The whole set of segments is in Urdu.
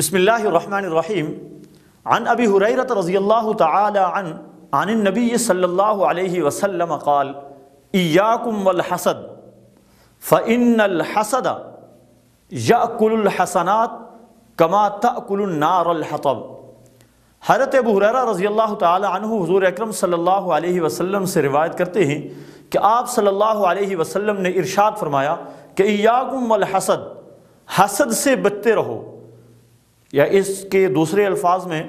بسم اللہ الرحمن الرحیم عن ابی ہریرہ رضی اللہ تعالی عنہ عن النبی صلی اللہ علیہ وسلم قال ایاکم والحسد فإن الحسد یأکل الحسنات کما تأکل النار الحطب۔ حضرت ابو ہریرہ رضی اللہ تعالی عنہ حضور اکرم صلی اللہ علیہ وسلم سے روایت کرتے ہیں کہ آپ صلی اللہ علیہ وسلم نے ارشاد فرمایا کہ ایاکم والحسد، حسد سے بچتے رہو، یا اس کے دوسرے الفاظ میں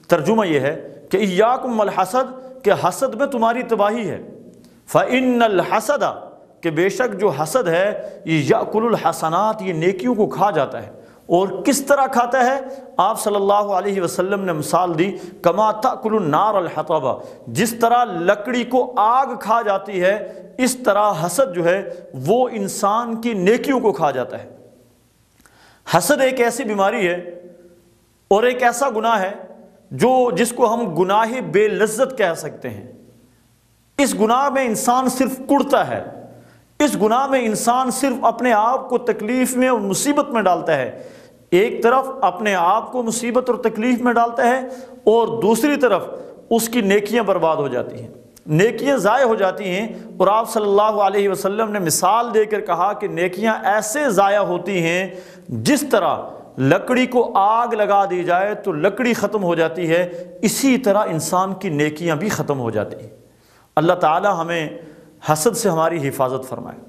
ترجمہ یہ ہے کہ ایاکم والحسد، کہ حسد میں تمہاری تباہی ہے۔ فإن الحسد، کہ بے شک جو حسد ہے یہ یأکل الحسنات، یہ نیکیوں کو کھا جاتا ہے۔ اور کس طرح کھاتا ہے؟ آپ صلی اللہ علیہ وسلم نے مثال دی، کما تأکل النار الحطب، جس طرح لکڑی کو آگ کھا جاتی ہے اس طرح حسد جو ہے وہ انسان کی نیکیوں کو کھا جاتا ہے۔ حسد ایک ایسی بیماری ہے اور ایک ایسا گناہ ہے جس کو ہم گناہ بے لذت کہہ سکتے ہیں۔ اس گناہ میں انسان صرف کڑتا ہے، اس گناہ میں انسان صرف اپنے آپ کو تکلیف میں اور مصیبت میں ڈالتا ہے۔ ایک طرف اپنے آپ کو مصیبت اور تکلیف میں ڈالتا ہے اور دوسری طرف اس کی نیکیاں برباد ہو جاتی ہیں، نیکیاں ضائع ہو جاتی ہیں۔ اور آپ صلی اللہ علیہ وسلم نے مثال دے کر کہا کہ نیکیاں ایسے ضائع ہوتی ہیں جس طرح لکڑی کو آگ لگا دی جائے تو لکڑی ختم ہو جاتی ہے، اسی طرح انسان کی نیکیاں بھی ختم ہو جاتی ہیں۔ اللہ تعالی ہمیں حسد سے ہماری حفاظت فرمائے۔